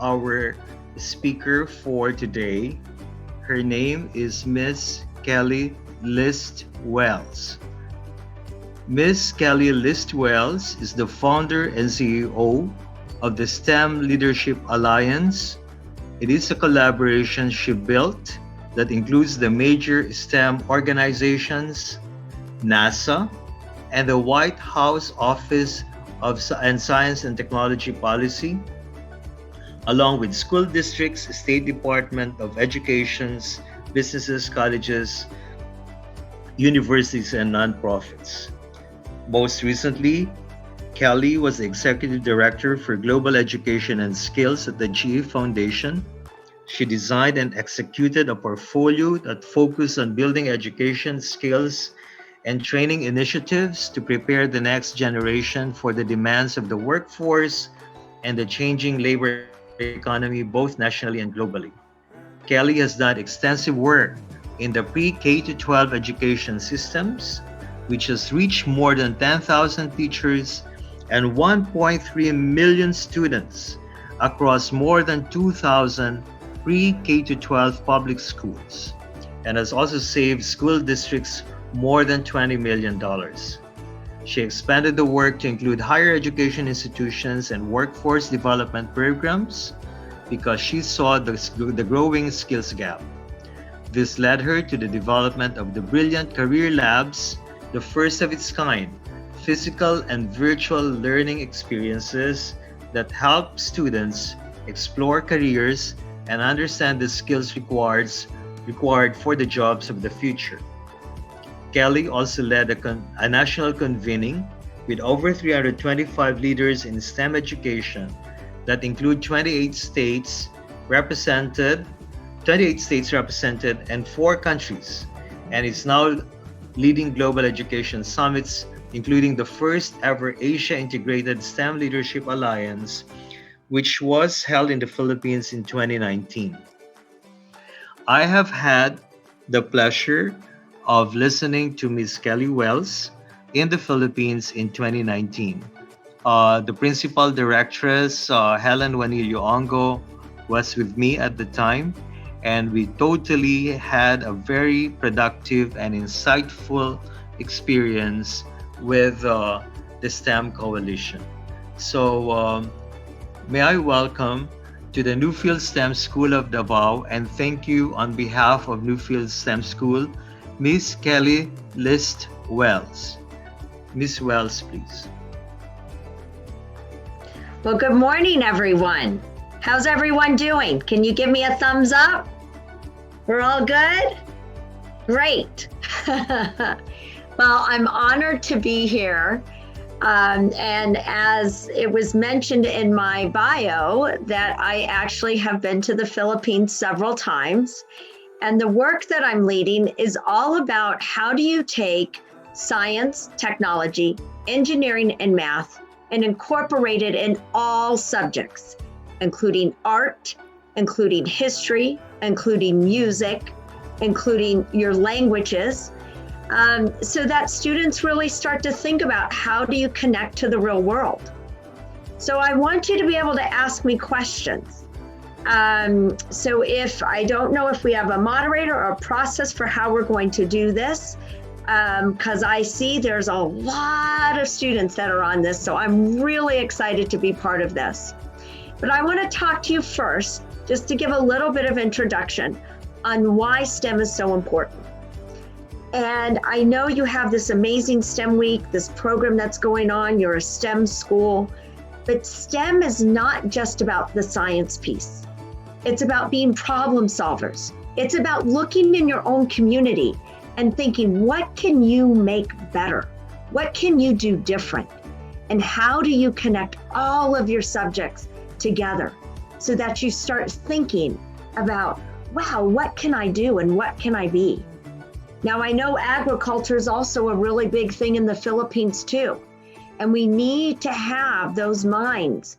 our speaker for today. Her name is Miss Kelli List Wells. Miss Kelli List Wells is the founder and CEO of the STEM Leadership Alliance. It is a collaboration she built that includes the major STEM organizations, NASA, and the White House Office of Science and Technology Policy, along with school districts, State Department of Educations, businesses, colleges, universities, and nonprofits. Most recently, Kelli was the Executive Director for Global Education and Skills at the GE Foundation. She designed and executed a portfolio that focused on building education skills and training initiatives to prepare the next generation for the demands of the workforce and the changing labor economy, both nationally and globally. Kelli has done extensive work in the pre-K to 12 education systems, which has reached more than 10,000 teachers and 1.3 million students across more than 2,000 pre-K to 12 public schools, and has also saved school districts more than $20 million. She expanded the work to include higher education institutions and workforce development programs because she saw the growing skills gap. This led her to the development of the Brilliant Career Labs, the first of its kind, physical and virtual learning experiences that help students explore careers and understand the skills required for the jobs of the future. Kelli also led a national convening with over 325 leaders in STEM education that include 28 states represented and 4 countries, and is now leading global education summits, including the first ever Asia Integrated STEM Leadership Alliance, which was held in the Philippines in 2019. I have had the pleasure of listening to Ms. Kelli Wells in the Philippines in 2019. The principal directress, Helen Juanillo Ongo, was with me at the time, and we totally had a very productive and insightful experience with the STEM Coalition. So may I welcome to the NewFields STEM School of Davao, and thank you on behalf of NewFields STEM School, Miss Kelli List Wells. Miss Wells, please. Well, good morning, everyone. How's everyone doing? Can you give me a thumbs up? We're all good? Great. Well, I'm honored to be here. And as it was mentioned in my bio, that I actually have been to the Philippines several times. And the work that I'm leading is all about how do you take science, technology, engineering, and math and incorporate it in all subjects, including art, including history, including music, including your languages, so that students really start to think about how do you connect to the real world. So I want you to be able to ask me questions. So if I don't know if we have a moderator or a process for how we're going to do this, because I see there's a lot of students that are on this, so I'm really excited to be part of this. But I want to talk to you first, just to give a little bit of introduction on why STEM is so important. And I know you have this amazing STEM week, this program that's going on, you're a STEM school, but STEM is not just about the science piece. It's about being problem solvers. It's about looking in your own community and thinking, what can you make better? What can you do different? And how do you connect all of your subjects together so that you start thinking about, wow, what can I do and what can I be? Now, I know agriculture is also a really big thing in the Philippines too. And we need to have those minds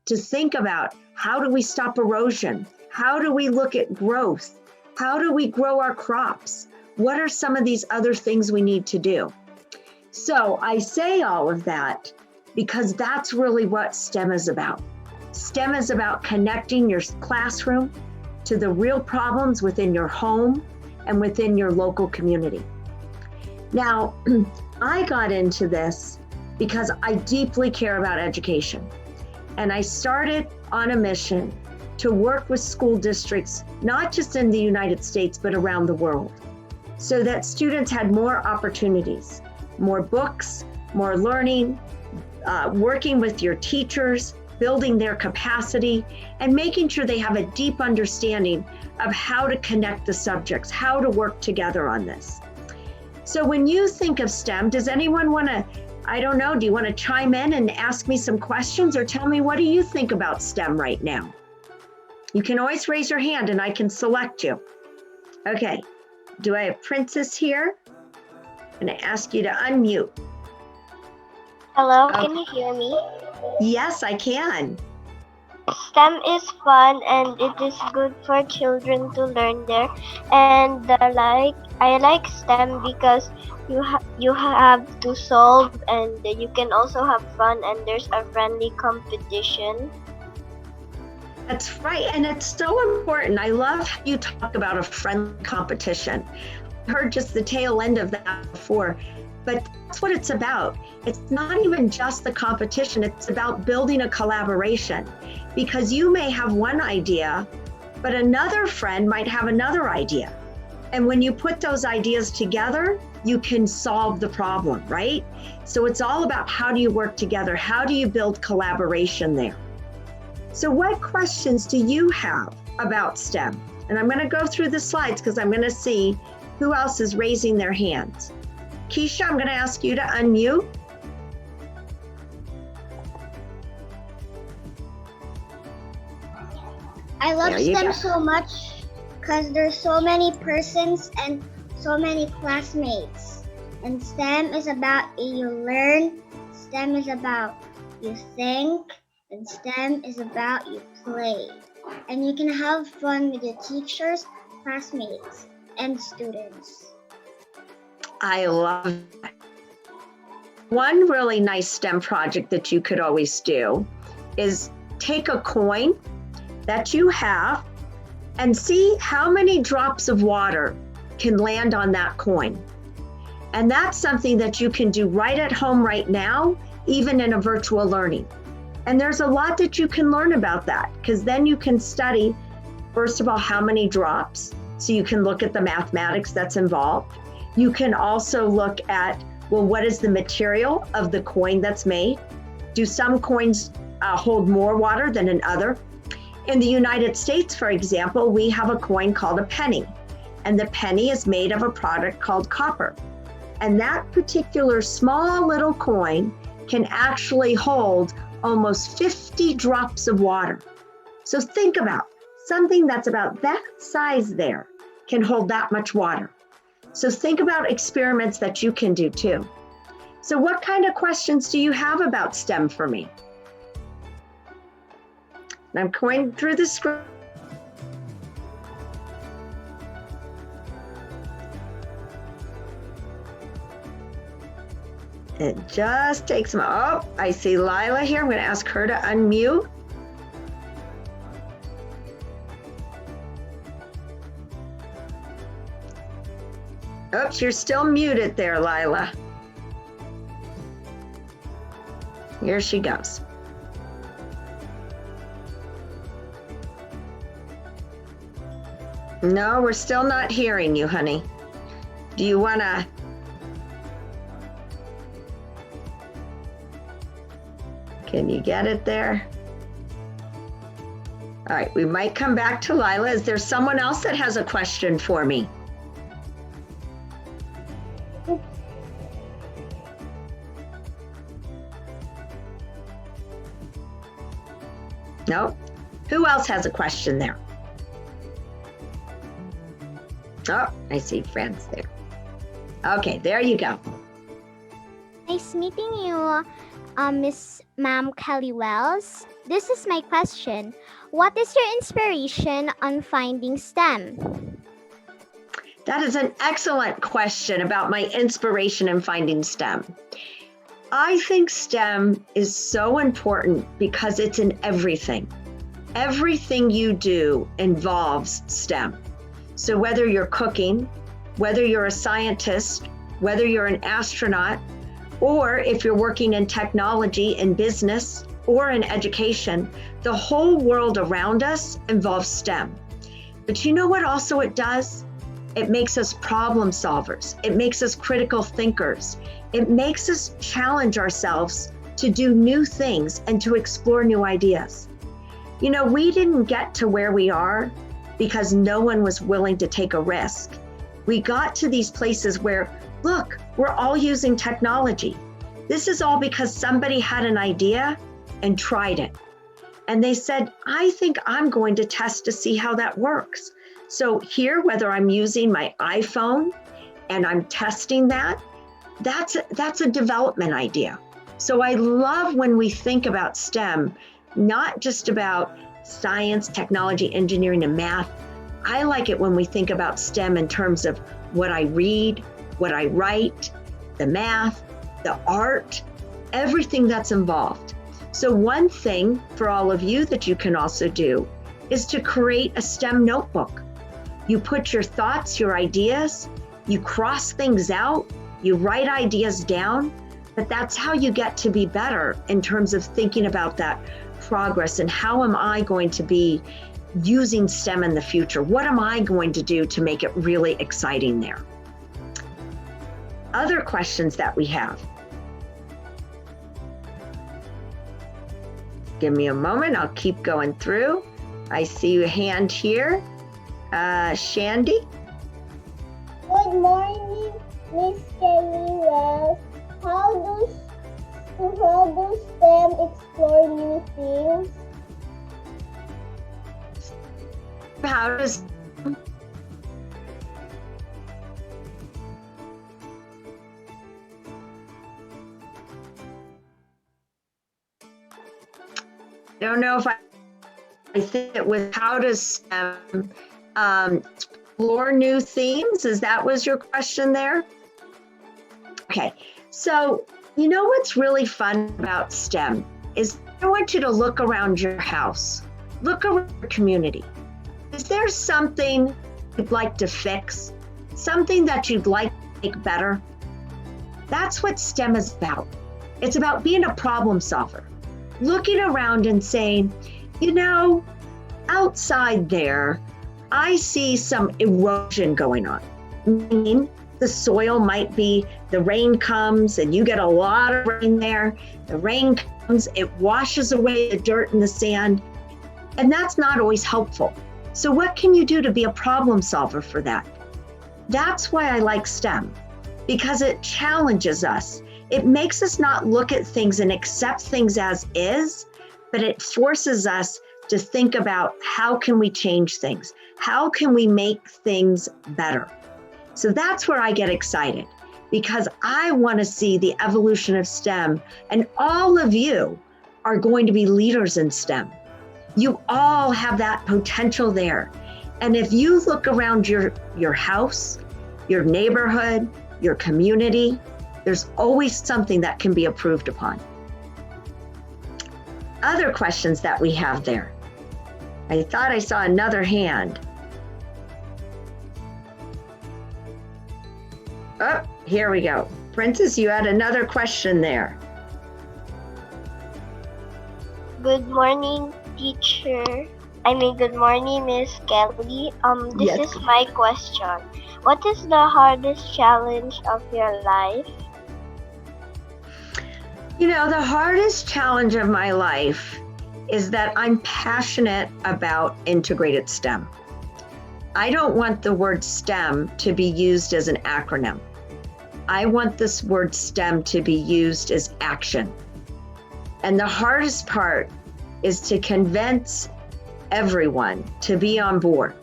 to think about, how do we stop erosion? How do we look at growth? How do we grow our crops? What are some of these other things we need to do? So I say all of that because that's really what STEM is about. STEM is about connecting your classroom to the real problems within your home and within your local community. Now, I got into this because I deeply care about education. And I started on a mission to work with school districts, not just in the United States, but around the world, so that students had more opportunities, more books, more learning, working with your teachers, building their capacity, and making sure they have a deep understanding of how to connect the subjects, how to work together on this. So when you think of STEM, does anyone want to, I don't know, do you want to chime in and ask me some questions, or tell me, what do you think about STEM right now? You can always raise your hand and I can select you. Okay, do I have Princess here? I'm going to ask you to unmute. Hello, can you hear me? Yes, I can. STEM is fun and it is good for children to learn there. And I like STEM because you have to solve, and you can also have fun, and there's a friendly competition. That's right, and it's so important. I love how you talk about a friendly competition. I heard just the tail end of that before, but that's what it's about. It's not even just the competition, it's about building a collaboration, because you may have one idea, but another friend might have another idea. And when you put those ideas together, you can solve the problem, right? So it's all about, how do you work together? How do you build collaboration there? So what questions do you have about STEM? And I'm going to go through the slides because I'm going to see who else is raising their hands. Keisha, I'm going to ask you to unmute. I love There you STEM go. so much because there's so many persons and so many classmates. And STEM is about you learn, STEM is about you think, and STEM is about you play. And you can have fun with your teachers, classmates, and students. I love that. One really nice STEM project that you could always do is take a coin that you have and see how many drops of water can land on that coin. And that's something that you can do right at home right now, even in a virtual learning. And there's a lot that you can learn about that, because then you can study, first of all, how many drops, so you can look at the mathematics that's involved. You can also look at, well, what is the material of the coin that's made? Do some coins hold more water than another? In the United States, for example, we have a coin called a penny, and the penny is made of a product called copper. And that particular small little coin can actually hold almost 50 drops of water. So think about something that's about that size there can hold that much water. So think about experiments that you can do too. So what kind of questions do you have about STEM for me? And I'm going through the screen. It just takes some, oh, I see Lila here. I'm going to ask her to unmute. Oops, you're still muted there, Lila. Here she goes. No, we're still not hearing you, honey. Do you want to? Can you get it there? All right, we might come back to Lila. Is there someone else that has a question for me? No? Who else has a question there? Oh, I see friends there. Okay, there you go. Nice meeting you, Miss Ma'am Kelly Wells. This is my question. What is your inspiration on finding STEM? That is an excellent question about my inspiration in finding STEM. I think STEM is so important because it's in everything. Everything you do involves STEM. So whether you're cooking, whether you're a scientist, whether you're an astronaut, or if you're working in technology, in business, or in education, the whole world around us involves STEM. But you know what also it does? It makes us problem solvers. It makes us critical thinkers. It makes us challenge ourselves to do new things and to explore new ideas. You know, we didn't get to where we are because no one was willing to take a risk. We got to these places where, look, we're all using technology. This is all because somebody had an idea and tried it. And they said, I think I'm going to test to see how that works. So here, whether I'm using my iPhone and I'm testing that, that's a development idea. So I love when we think about STEM, not just about science, technology, engineering, and math. I like it when we think about STEM in terms of what I read, what I write, the math, the art, everything that's involved. So one thing for all of you that you can also do is to create a STEM notebook. You put your thoughts, your ideas, you cross things out, you write ideas down, but that's how you get to be better in terms of thinking about that progress and how am I going to be using STEM in the future? What am I going to do to make it really exciting there? Other questions that we have. Give me a moment, I'll keep going through. I see a hand here. Shandy? Good morning, Miss Kelly. Well, how do STEM explore new things? How does I don't know if I think it was how does STEM explore new themes? Is that was your question there? Okay, so you know what's really fun about STEM is I want you to look around your house, look around your community. Is there something you'd like to fix? Something that you'd like to make better? That's what STEM is about. It's about being a problem solver. Looking around and saying, you know, outside there, I see some erosion going on. Meaning the soil might be, the rain comes and you get a lot of rain there. The rain comes, it washes away the dirt and the sand, and that's not always helpful. So what can you do to be a problem solver for that? That's why I like STEM, because it challenges us. It makes us not look at things and accept things as is, but it forces us to think about how can we change things? How can we make things better? So that's where I get excited, because I want to see the evolution of STEM, and all of you are going to be leaders in STEM. You all have that potential there. And if you look around your house, your neighborhood, your community, there's always something that can be improved upon. Other questions that we have there. I thought I saw another hand. Oh, here we go. Princess, you had another question there. Good morning, teacher. Good morning, Miss Kelly. This Yes. is my question. What is the hardest challenge of your life? You know, the hardest challenge of my life is that I'm passionate about integrated STEM. I don't want the word STEM to be used as an acronym. I want this word STEM to be used as action. And the hardest part is to convince everyone to be on board.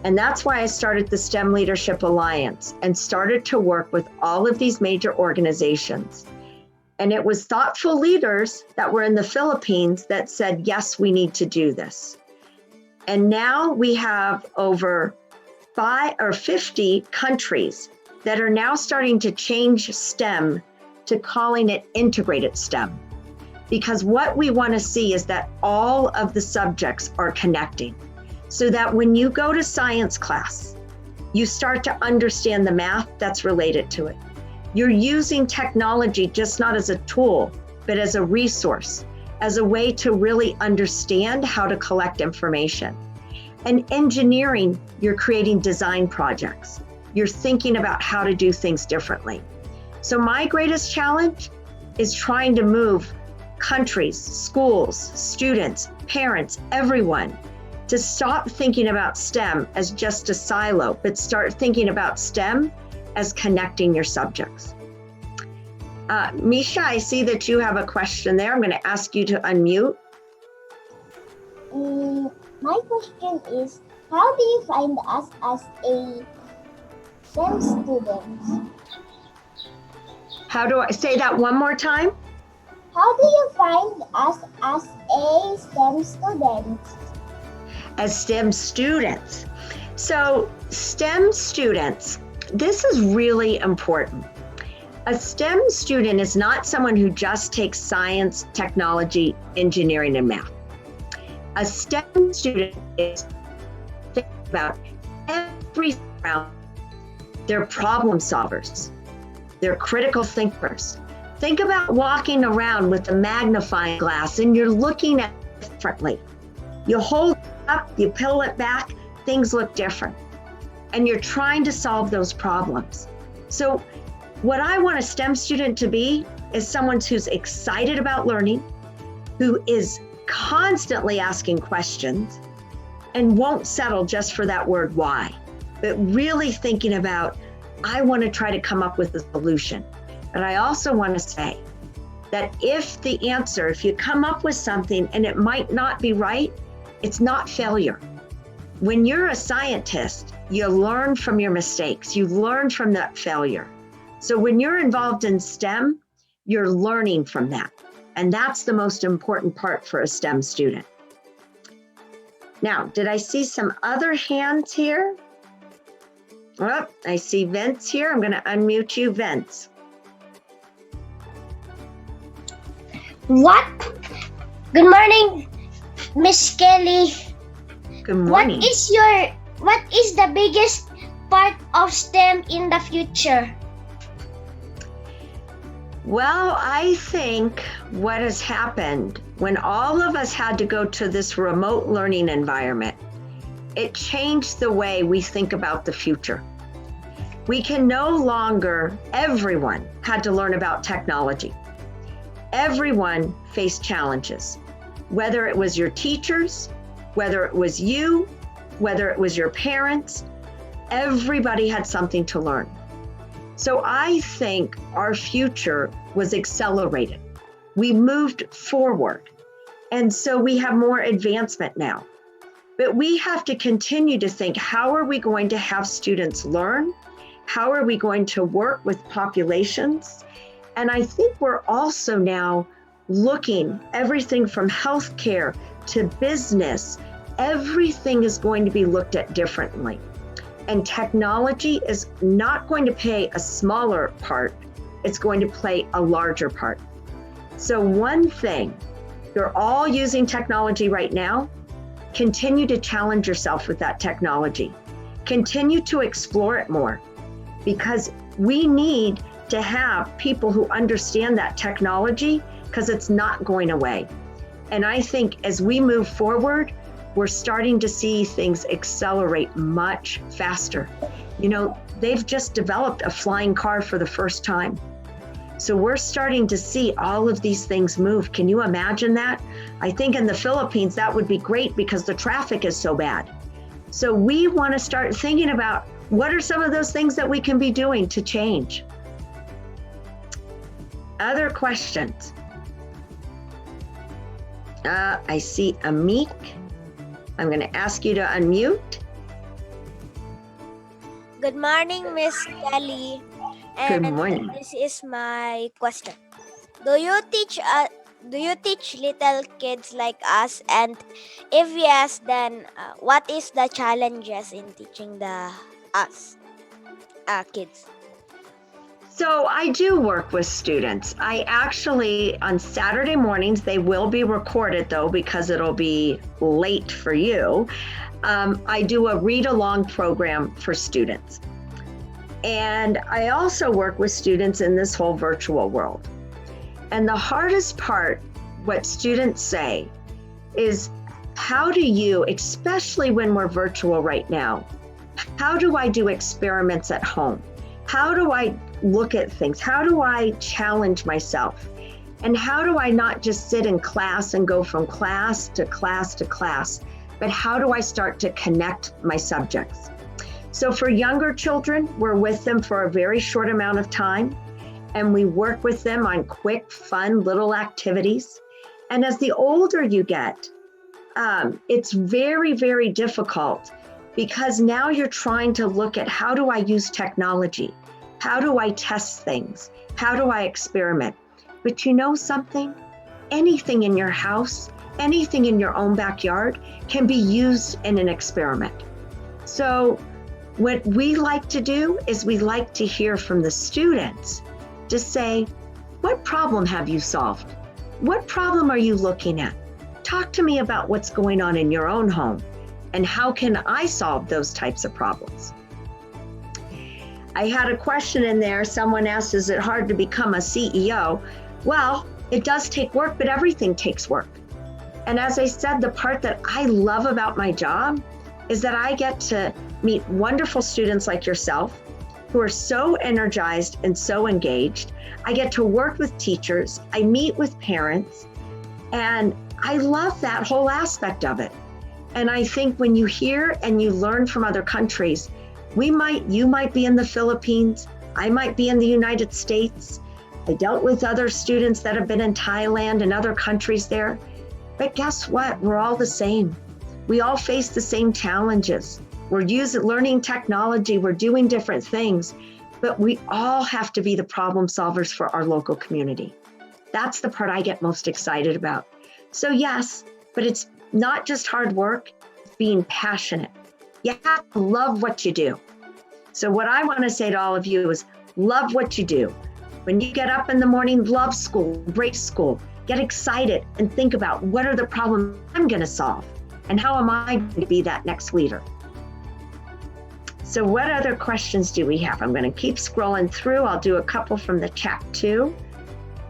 And that's why I started the STEM Leadership Alliance and started to work with all of these major organizations. And it was thoughtful leaders that were in the Philippines that said, yes, we need to do this. And now we have over 50 countries that are now starting to change STEM to calling it integrated STEM. Because what we want to see is that all of the subjects are connecting, so that when you go to science class, you start to understand the math that's related to it. You're using technology just not as a tool, but as a resource, as a way to really understand how to collect information. And engineering, you're creating design projects. You're thinking about how to do things differently. So my greatest challenge is trying to move countries, schools, students, parents, everyone to stop thinking about STEM as just a silo, but start thinking about STEM as connecting your subjects. Misha, I see that you have a question there. I'm going to ask you to unmute. My question is, how do you find us as a STEM student? How do I say that one more time? How do you find us as a STEM student? As STEM students. So STEM students, this is really important. A STEM student is not someone who just takes science, technology, engineering, and math. A STEM student is thinking about everything around. They're problem solvers. They're critical thinkers. Think about walking around with a magnifying glass and you're looking at it differently. You hold it up, you pull it back, things look different. And you're trying to solve those problems. So what I want a STEM student to be is someone who's excited about learning, who is constantly asking questions and won't settle just for that word why, but really thinking about, I want to try to come up with a solution. But I also want to say that if you come up with something and it might not be right, it's not failure. When you're a scientist, you learn from your mistakes, you learn from that failure. So when you're involved in STEM, you're learning from that. And that's the most important part for a STEM student. Now, did I see some other hands here? Oh, I see Vince here. I'm going to unmute you, Vince. What? Good morning, Miss Kelly. Good morning. What is the biggest part of STEM in the future? Well, I think what has happened when all of us had to go to this remote learning environment, it changed the way we think about the future. We can no longer, everyone had to learn about technology. Everyone faced challenges, whether it was your teachers, whether it was you, whether it was your parents, everybody had something to learn. So I think our future was accelerated. We moved forward. And so we have more advancement now. But we have to continue to think, how are we going to have students learn? How are we going to work with populations? And I think we're also now looking everything from healthcare to business. Everything is going to be looked at differently. And technology is not going to play a smaller part, it's going to play a larger part. So one thing, you're all using technology right now, continue to challenge yourself with that technology. Continue to explore it more, because we need to have people who understand that technology, because it's not going away. And I think as we move forward, we're starting to see things accelerate much faster. You know, they've just developed a flying car for the first time. So we're starting to see all of these things move. Can you imagine that? I think in the Philippines, that would be great because the traffic is so bad. So we want to start thinking about what are some of those things that we can be doing to change. Other questions? I see Amik. I'm going to ask you to unmute. Good morning, Miss Kelly. Good morning. This is my question. Do you teach little kids like us? And if yes, then what is the challenges in teaching the us kids? So I do work with students. I actually, on Saturday mornings, they will be recorded though, because it'll be late for you. I do a read along program for students. And I also work with students in this whole virtual world. And the hardest part, what students say, is how do you, especially when we're virtual right now, how do I do experiments at home? How do I look at things? How do I challenge myself? And how do I not just sit in class and go from class to class to class, but how do I start to connect my subjects? So for younger children, we're with them for a very short amount of time, and we work with them on quick, fun little activities. And as the older you get, it's very, very difficult, because now you're trying to look at how do I use technology? How do I test things? How do I experiment? But you know something? Anything in your house, anything in your own backyard can be used in an experiment. So what we like to do is we like to hear from the students to say, what problem have you solved? What problem are you looking at? Talk to me about what's going on in your own home and how can I solve those types of problems? I had a question in there. Someone asked, is it hard to become a CEO? Well, it does take work, but everything takes work. And as I said, the part that I love about my job is that I get to meet wonderful students like yourself who are so energized and so engaged. I get to work with teachers. I meet with parents, and I love that whole aspect of it. And I think when you hear and you learn from other countries, you might be in the Philippines, I might be in the United States. I dealt with other students that have been in Thailand and other countries there. But guess what? We're all the same. We all face the same challenges. We're learning technology, we're doing different things, but we all have to be the problem solvers for our local community. That's the part I get most excited about. So yes, but it's not just hard work, it's being passionate. You have to love what you do. So what I want to say to all of you is love what you do. When you get up in the morning, love school, embrace school, get excited and think about what are the problems I'm going to solve and how am I going to be that next leader. So what other questions do we have? I'm going to keep scrolling through. I'll do a couple from the chat too.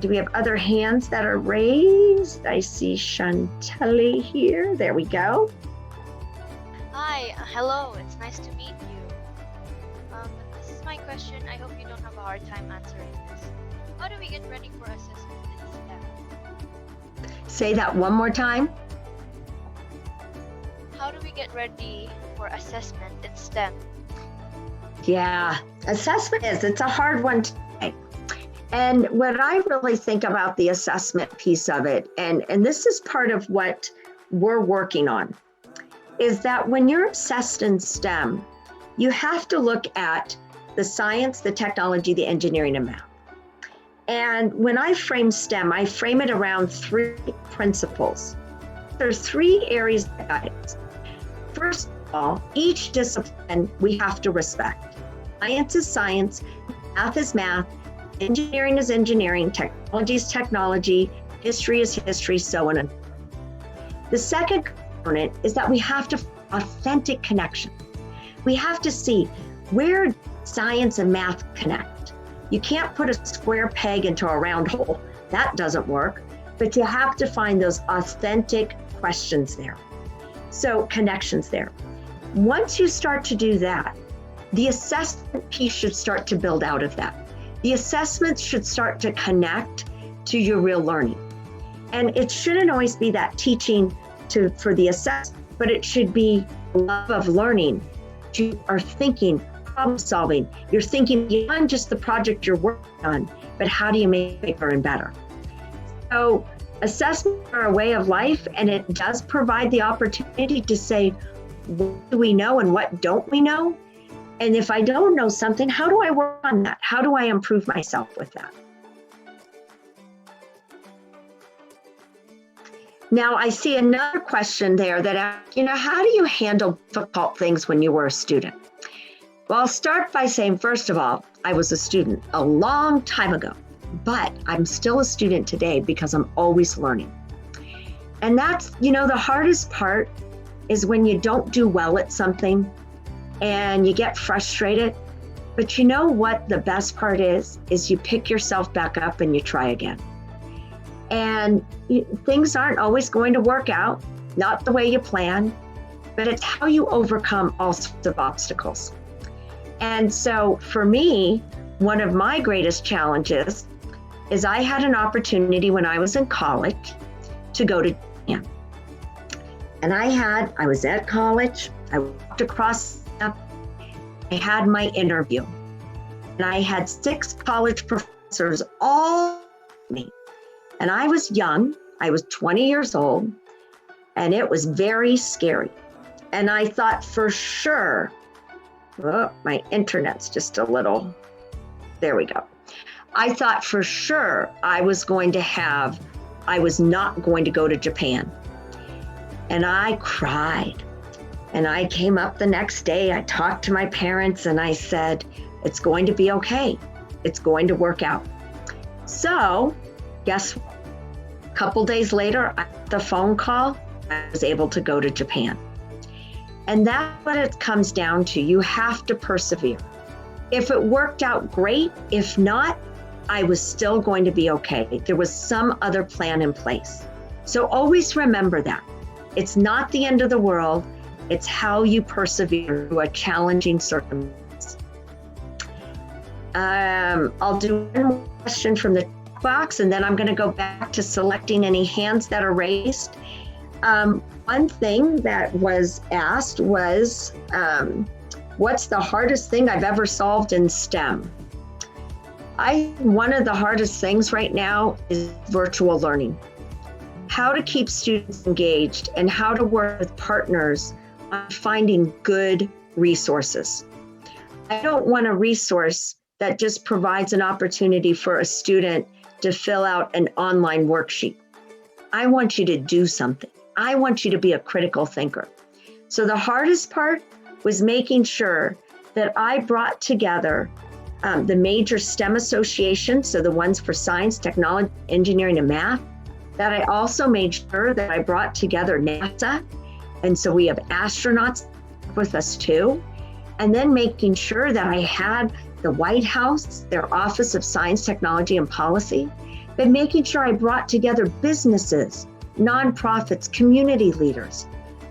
Do we have other hands that are raised? I see Chantelli here. There we go. Hi, hello, it's nice to meet you. This is my question. I hope you don't have a hard time answering this. How do we get ready for assessment in STEM? Say that one more time. How do we get ready for assessment in STEM? Yeah, assessment it's a hard one to take. And what I really think about the assessment piece of it, and this is part of what we're working on, is that when you're assessed in STEM, you have to look at the science, the technology, the engineering, and math. And when I frame STEM, I frame it around 3 principles. There are 3 areas of guidance. First of all, each discipline we have to respect. Science is science, math is math, engineering is engineering, technology is technology, history is history, so on and so on. The second component is that we have to authentic connection. We have to see where science and math connect. You can't put a square peg into a round hole. That doesn't work, but you have to find those authentic questions there. So connections there. Once you start to do that, the assessment piece should start to build out of that. The assessments should start to connect to your real learning. And it shouldn't always be that teaching for the assessment, but it should be love of learning. You are thinking, problem solving. You're thinking beyond just the project you're working on, but how do you make it bigger and better? So assessments are a way of life, and it does provide the opportunity to say, what do we know and what don't we know? And if I don't know something, how do I work on that? How do I improve myself with that? Now I see another question there that asks, how do you handle difficult things when you were a student? Well, I'll start by saying, first of all, I was a student a long time ago, but I'm still a student today because I'm always learning. And that's, the hardest part is when you don't do well at something and you get frustrated. But you know what the best part is you pick yourself back up and you try again. And things aren't always going to work out, not the way you plan, but it's how you overcome all sorts of obstacles. And so for me, one of my greatest challenges is I had an opportunity when I was in college to go to Japan. And I was at college, I walked across, I had my interview. And I had 6 college professors all me. And I was young, I was 20 years old, and it was very scary. And I thought for sure, oh, my internet's just a little, there we go. I thought for sure I was not going to go to Japan. And I cried. And I came up the next day, I talked to my parents and I said, it's going to be okay. It's going to work out. So guess what? A couple days later, I got the phone call, I was able to go to Japan. And that's what it comes down to. You have to persevere. If it worked out, great. If not, I was still going to be okay. There was some other plan in place. So always remember that. It's not the end of the world. It's how you persevere through a challenging circumstance. I'll do one more question from the box, and then I'm going to go back to selecting any hands that are raised. One thing that was asked was, what's the hardest thing I've ever solved in STEM? One of the hardest things right now is virtual learning. How to keep students engaged and how to work with partners on finding good resources. I don't want a resource that just provides an opportunity for a student to fill out an online worksheet. I want you to do something. I want you to be a critical thinker. So the hardest part was making sure that I brought together the major STEM associations, so the ones for science, technology, engineering, and math, that I also made sure that I brought together NASA. And so we have astronauts with us too. And then making sure that I had the White House, their Office of Science, Technology, and Policy, but making sure I brought together businesses, nonprofits, community leaders,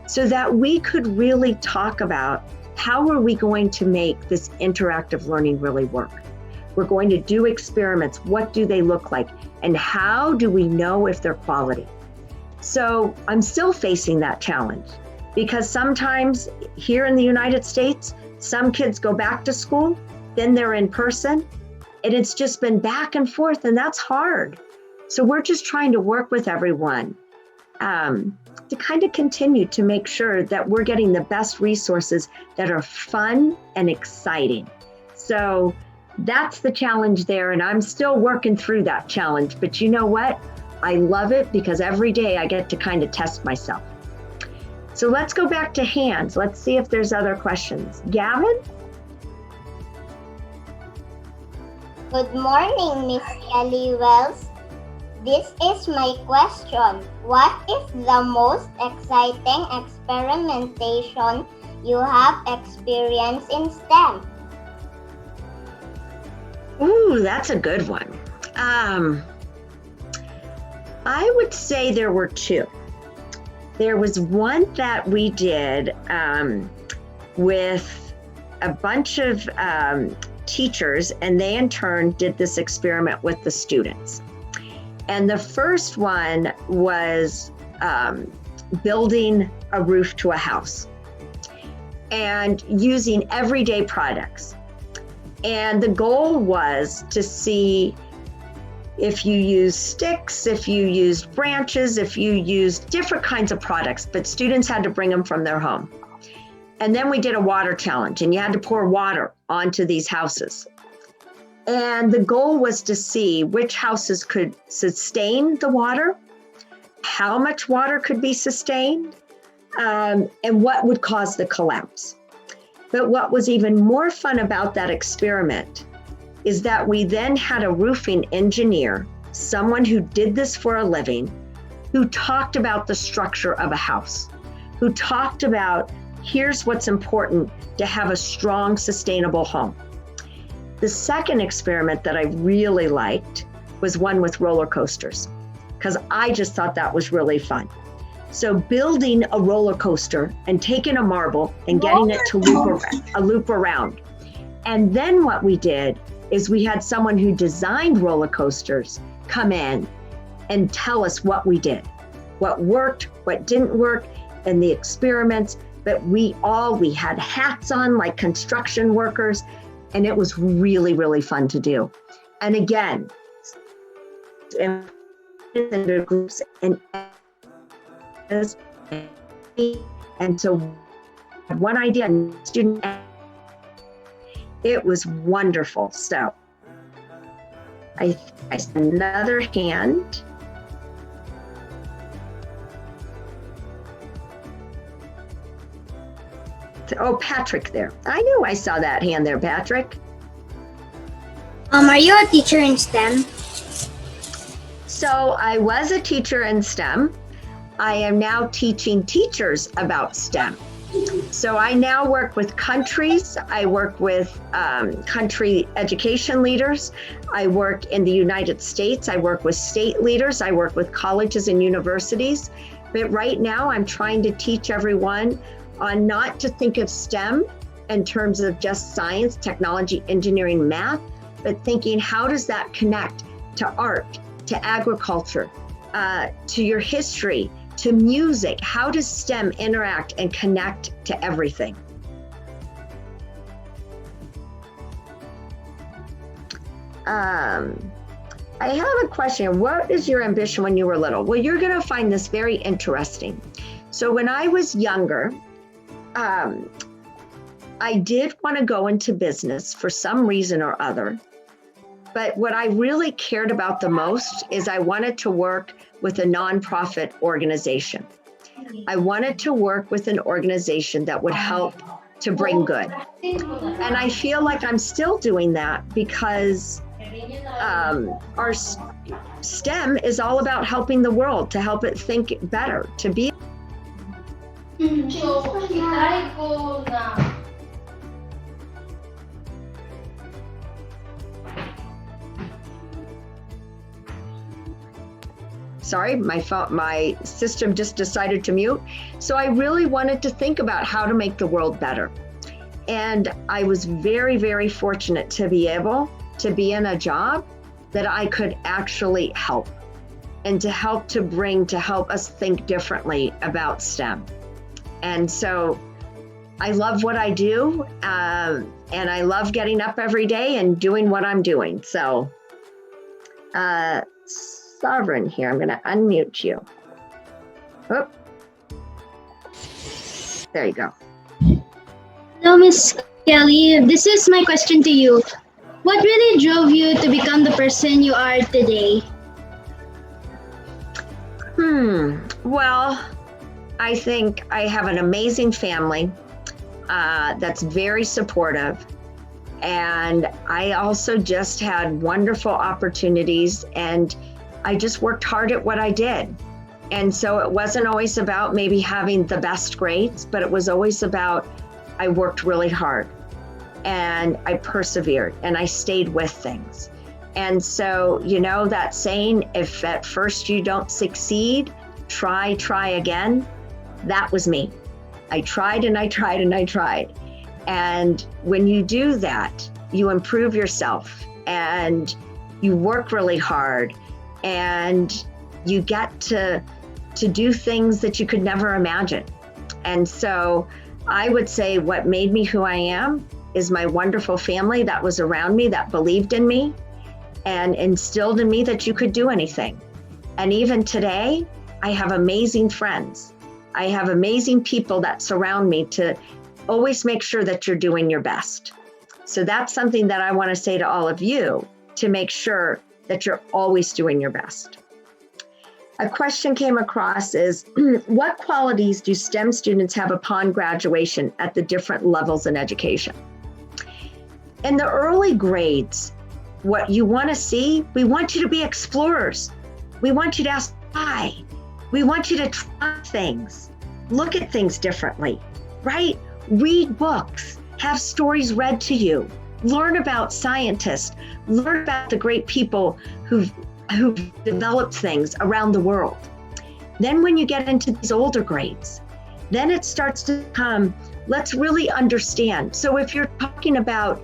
so that we could really talk about how are we going to make this interactive learning really work. We're going to do experiments. What do they look like? And how do we know if they're quality? So I'm still facing that challenge because sometimes here in the United States, some kids go back to school, then they're in person, and it's just been back and forth, and that's hard. So we're just trying to work with everyone to kind of continue to make sure that we're getting the best resources that are fun and exciting. So that's the challenge there, and I'm still working through that challenge. But you know what? I love it because every day I get to kind of test myself. So let's go back to hands. Let's see if there's other questions. Gavin? Good morning, Miss Kelli Wells. This is my question. What is the most exciting experimentation you have experienced in STEM? Ooh, that's a good one. I would say there were 2. There was one that we did with a bunch of teachers, and they in turn did this experiment with the students. And the first one was building a roof to a house and using everyday products. And the goal was to see if you use sticks, if you used branches, if you used different kinds of products, but students had to bring them from their home. And then we did a water challenge, and you had to pour water onto these houses. And the goal was to see which houses could sustain the water, how much water could be sustained, and what would cause the collapse. But what was even more fun about that experiment is that we then had a roofing engineer, someone who did this for a living, who talked about the structure of a house, who talked about here's what's important to have a strong, sustainable home. The second experiment that I really liked was one with roller coasters, because I just thought that was really fun. So building a roller coaster and taking a marble and getting it to loop around. And then what we did is we had someone who designed roller coasters come in and tell us what we did, what worked, what didn't work, and the experiments. But we had hats on like construction workers, and it was really, really fun to do. And again, in groups and so one idea, student, it was wonderful. So I another hand. Oh, Patrick there. I knew I saw that hand there, Patrick. Are you a teacher in STEM? So I was a teacher in STEM. I am now teaching teachers about STEM. So I now work with countries. I work with country education leaders. I work in the United States. I work with state leaders. I work with colleges and universities. But right now I'm trying to teach everyone on not to think of STEM in terms of just science, technology, engineering, math, but thinking how does that connect to art, to agriculture, to your history, to music? How does STEM interact and connect to everything? I have a question. What is your ambition when you were little? Well, you're going to find this very interesting. So when I was younger, I did want to go into business for some reason or other. But what I really cared about the most is I wanted to work with a nonprofit organization. I wanted to work with an organization that would help to bring good. And I feel like I'm still doing that because our STEM is all about helping the world, to help it think better, to be. Sorry, my system just decided to mute. So I really wanted to think about how to make the world better. And I was very, very fortunate to be able to be in a job that I could actually help and to help us think differently about STEM. And so I love what I do, and I love getting up every day and doing what I'm doing. So, Sovereign here, I'm going to unmute you. Oh, there you go. Hello, Miss Kelly. This is my question to you. What really drove you to become the person you are today? Well, I think I have an amazing family that's very supportive. And I also just had wonderful opportunities, and I just worked hard at what I did. And so it wasn't always about maybe having the best grades, but it was always about I worked really hard and I persevered and I stayed with things. And so, you know, that saying, if at first you don't succeed, try again. That was me. I tried and I tried and I tried. And when you do that, you improve yourself and you work really hard and you get to do things that you could never imagine. And so I would say what made me who I am is my wonderful family that was around me, that believed in me and instilled in me that you could do anything. And even today, I have amazing friends. I have amazing people that surround me to always make sure that you're doing your best. So that's something that I want to say to all of you, to make sure that you're always doing your best. A question came across is, what qualities do STEM students have upon graduation at the different levels in education? In the early grades, what you want to see, we want you to be explorers. We want you to ask why. We want you to try things, look at things differently, right? Read books, have stories read to you, learn about scientists, learn about the great people who've developed things around the world. Then when you get into these older grades, then it starts to come, let's really understand. So if you're talking about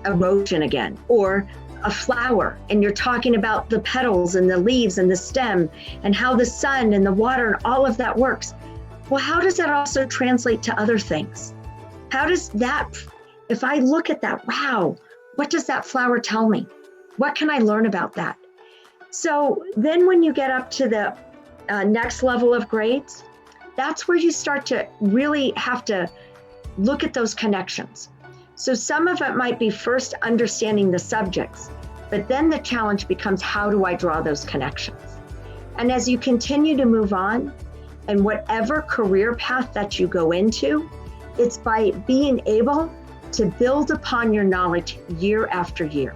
erosion again, or a flower, and you're talking about the petals and the leaves and the stem and how the sun and the water and all of that works, well, how does that also translate to other things? How does that, if I look at that, wow, what does that flower tell me? What can I learn about that? So then when you get up to the next level of grades, that's where you start to really have to look at those connections. So some of it might be first understanding the subjects, but then the challenge becomes, how do I draw those connections? And as you continue to move on, and whatever career path that you go into, it's by being able to build upon your knowledge year after year.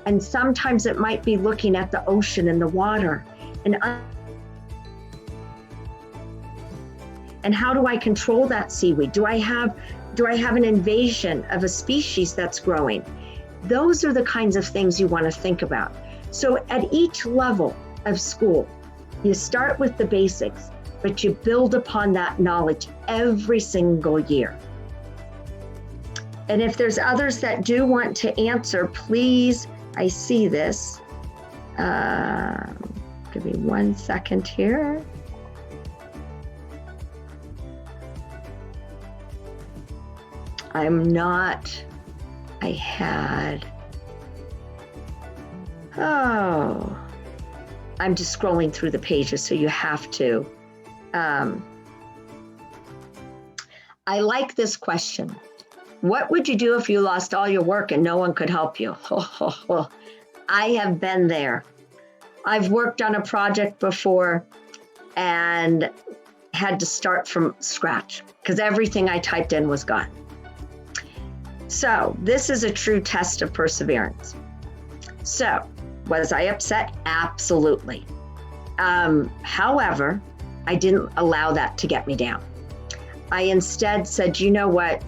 And sometimes it might be looking at the ocean and the water and how do I control that seaweed? Do I have an invasion of a species that's growing? Those are the kinds of things you want to think about. So at each level of school, you start with the basics, but you build upon that knowledge every single year. And if there's others that do want to answer, please, I see this. Give me 1 second here. I'm just scrolling through the pages, so you have to. I like this question. What would you do if you lost all your work and no one could help you? I have been there. I've worked on a project before and had to start from scratch because everything I typed in was gone. So this is a true test of perseverance. So was I upset? Absolutely. However, I didn't allow that to get me down. I instead said, you know what?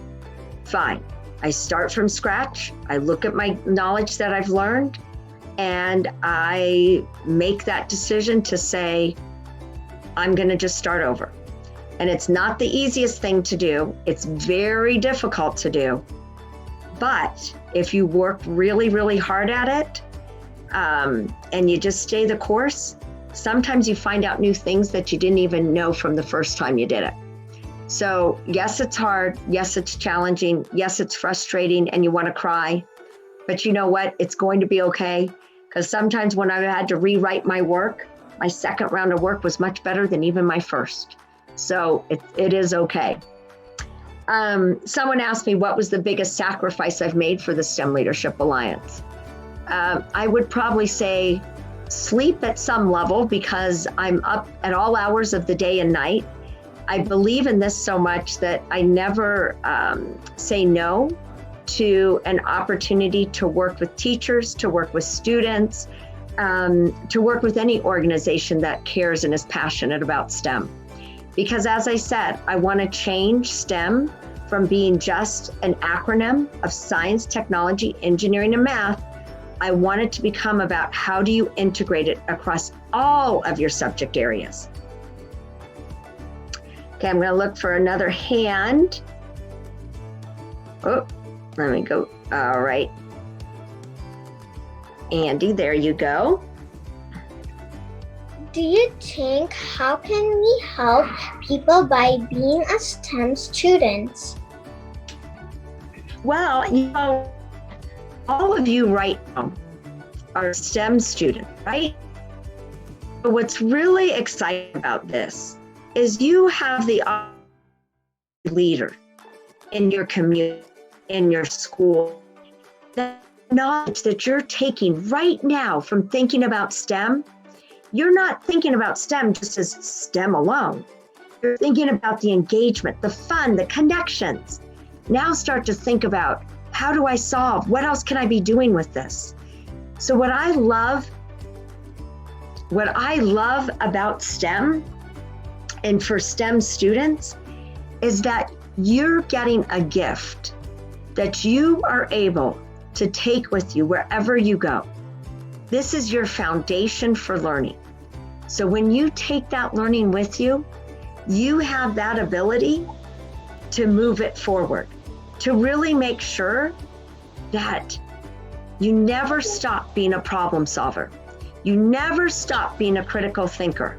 Fine. I start from scratch. I look at my knowledge that I've learned, and I make that decision to say, I'm going to just start over. And it's not the easiest thing to do. It's very difficult to do. But if you work really, really hard at it, and you just stay the course, sometimes you find out new things that you didn't even know from the first time you did it. So yes, it's hard. Yes, it's challenging. Yes, it's frustrating and you want to cry, but you know what? It's going to be okay. Because sometimes when I had to rewrite my work, my second round of work was much better than even my first. So it is okay. Someone asked me what was the biggest sacrifice I've made for the STEM Leadership Alliance. I would probably say sleep at some level because I'm up at all hours of the day and night. I believe in this so much that I never say no to an opportunity to work with teachers, to work with students, to work with any organization that cares and is passionate about STEM. Because as I said, I want to change STEM from being just an acronym of science, technology, engineering, and math. I want it to become about how do you integrate it across all of your subject areas. Okay, I'm going to look for another hand. Oh, let me go. All right. Andy, there you go. Do you think, how can we help people by being a STEM students? Well, you know, all of you right now are STEM students, right? But what's really exciting about this is you have the leader in your community, in your school, the knowledge that you're taking right now from thinking about STEM you're not thinking about STEM just as STEM alone. You're thinking about the engagement, the fun, the connections. Now start to think about, how do I solve? What else can I be doing with this? So what I love about STEM and for STEM students is that you're getting a gift that you are able to take with you wherever you go. This is your foundation for learning. So when you take that learning with you, you have that ability to move it forward, to really make sure that you never stop being a problem solver. You never stop being a critical thinker,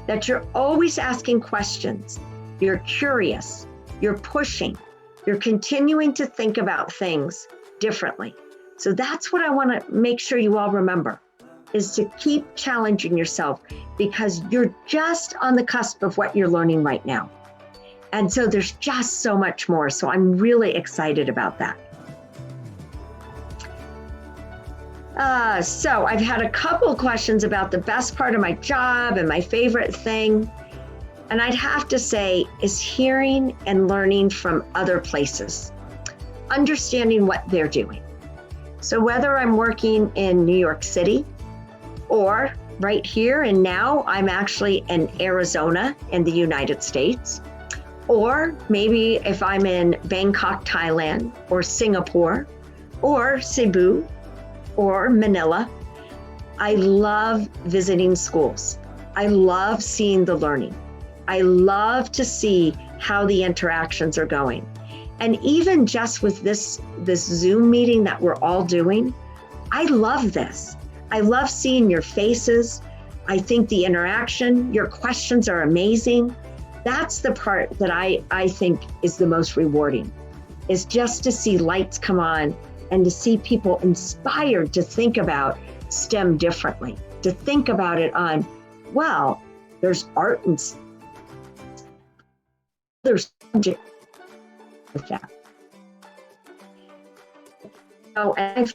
that you're always asking questions, you're curious, you're pushing, you're continuing to think about things differently. So that's what I want to make sure you all remember, is to keep challenging yourself, because you're just on the cusp of what you're learning right now. And so there's just so much more. So I'm really excited about that. So I've had a couple questions about the best part of my job and my favorite thing. And I'd have to say is hearing and learning from other places, understanding what they're doing. So whether I'm working in New York City or right here and now, I'm actually in Arizona in the United States, or maybe if I'm in Bangkok, Thailand, or Singapore, or Cebu, or Manila, I love visiting schools. I love seeing the learning. I love to see how the interactions are going. And even just with this Zoom meeting that we're all doing, I love this. I love seeing your faces. I think the interaction, your questions are amazing. That's the part that I think is the most rewarding, is just to see lights come on and to see people inspired to think about STEM differently, to think about it on, well, there's art and there's subject with that. So, and I've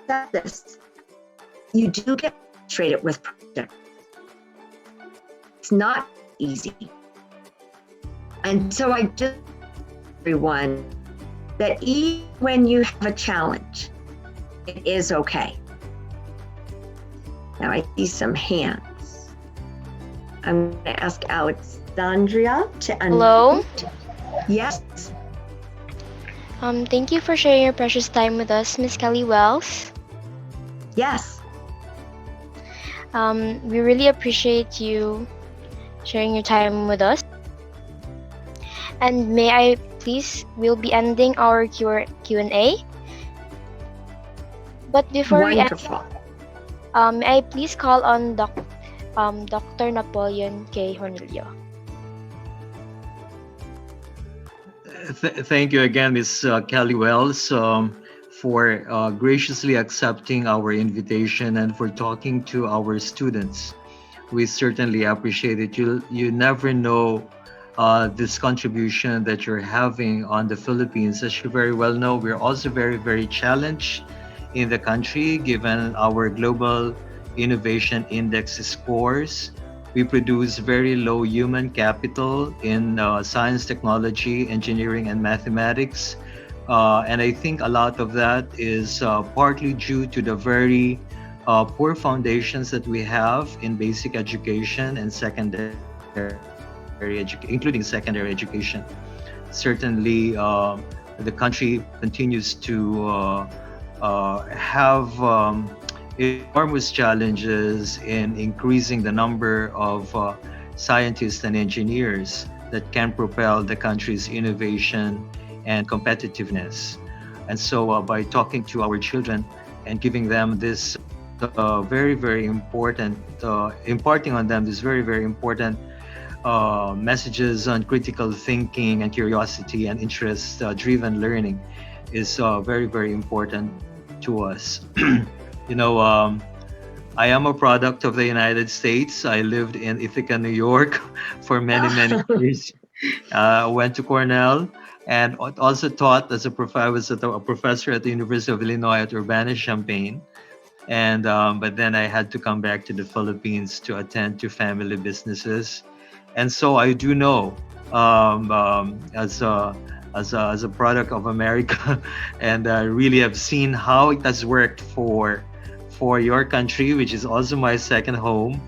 said this, you do get frustrated with projects. It's not easy. And so I just everyone that even when you have a challenge, it is okay. Now I see some hands. I'm going to ask Alexandria to unmute. Hello? Yes. Thank you for sharing your precious time with us, Miss Kelly Wells. Yes. We really appreciate you sharing your time with us. And may I please, we'll be ending our Q&A. But before Wonderful. we end, may I please call on Dr. Napoleon K. Hornilio. Thank you again, Ms. Kelly Wells, for graciously accepting our invitation and for talking to our students. We certainly appreciate it. You never know this contribution that you're having on the Philippines. As you very well know, we're also very, very challenged in the country given our global innovation index scores. We produce very low human capital in science, technology, engineering, and mathematics. And I think a lot of that is partly due to the very poor foundations that we have in basic education and secondary education, including secondary education. Certainly, the country continues to have enormous challenges in increasing the number of scientists and engineers that can propel the country's innovation and competitiveness. And so by talking to our children and giving them this very, very important, imparting on them this very, very important messages on critical thinking and curiosity and interest-driven learning is very, very important to us. You know, I am a product of the United States. I lived in Ithaca, New York for many, many years. Went to Cornell and also taught as I was a professor at the University of Illinois at Urbana-Champaign. and but then I had to come back to the Philippines to attend to family businesses, and so I do know, as a product of America, and really have seen how it has worked for your country, which is also my second home,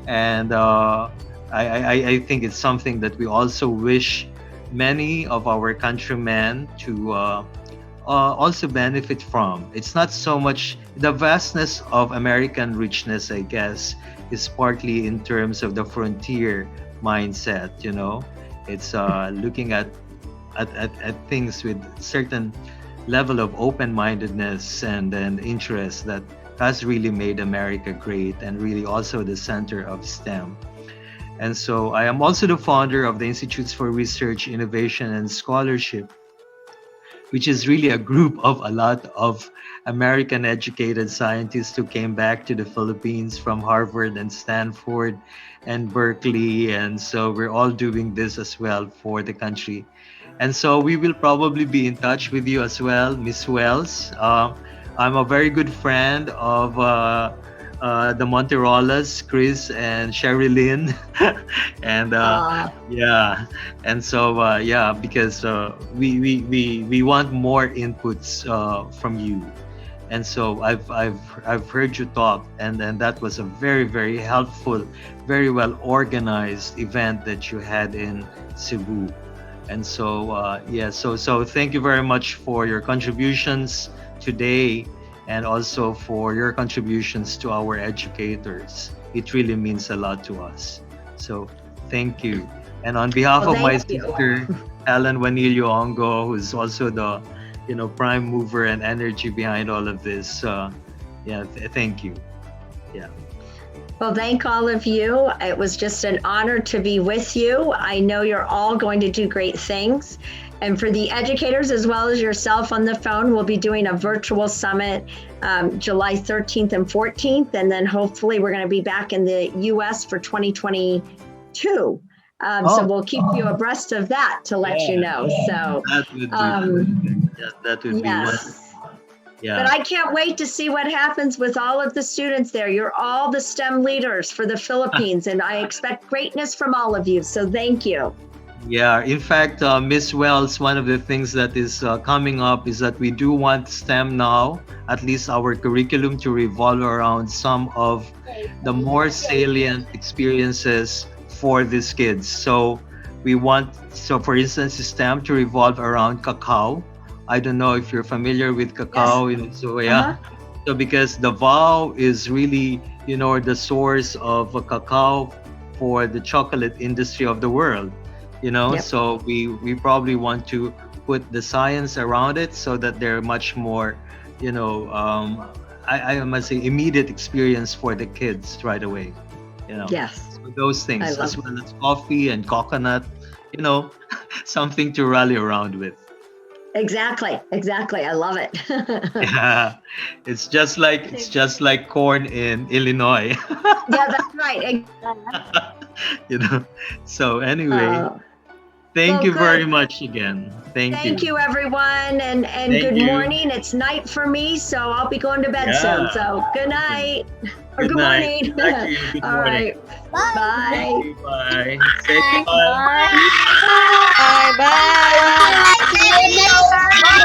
and I think it's something that we also wish many of our countrymen to also benefit from. It's not so much the vastness of American richness, I guess, is partly in terms of the frontier mindset. It's looking at things with certain level of open-mindedness and interest that has really made America great, and really also the center of STEM. And so I am also the founder of the Institutes for Research, Innovation, and Scholarship, which is really a group of a lot of American educated scientists who came back to the Philippines from Harvard and Stanford and Berkeley. And so we're all doing this as well for the country. And so we will probably be in touch with you as well, Miss Wells. I'm a very good friend of the Monterolas, Chris and Sherry Lynn. And yeah, and so yeah, because we want more inputs from you. And so I've heard you talk, and that was a very helpful, very well organized event that you had in Cebu. And so yeah, so thank you very much for your contributions today, and also for your contributions to our educators. It really means a lot to us. So thank you. And on behalf Well, of my thank you. sister, Helen Wanilio Ongo, who's also the prime mover and energy behind all of this, yeah, thank you. Yeah. Well, thank all of you. It was just an honor to be with you. I know you're all going to do great things. And for the educators, as well as yourself on the phone, we'll be doing a virtual summit July 13th and 14th. And then hopefully we're going to be back in the US for 2022. So we'll keep you abreast of that to let you know. So That would be, yeah, that would be yes. wonderful. Yeah. But I can't wait to see what happens with all of the students there. You're all the STEM leaders for the Philippines, and I expect greatness from all of you. So thank you. Yeah, in fact, Miss Wells, one of the things that is coming up is that we do want STEM now, at least our curriculum, to revolve around some of the more salient experiences for these kids. So we want, so for instance, STEM to revolve around cacao. I don't know if you're familiar with cacao. So yeah, so because Davao is really, the source of cacao for the chocolate industry of the world. So we probably want to put the science around it so that they're much more, I must say, immediate experience for the kids right away. Yes. So those things, I love as well as coffee and coconut, something to rally around with. Exactly. I love it. Yeah, it's just like corn in Illinois. Yeah, that's right. So anyway, thank well, you good. very much again. Thank you. you, everyone, and good you. morning. It's night for me, so I'll be going to bed soon. So good night. Or good night. morning. Back to you. Good All morning. right. Bye. Bye. Say goodbye. Bye. Bye. See you next time.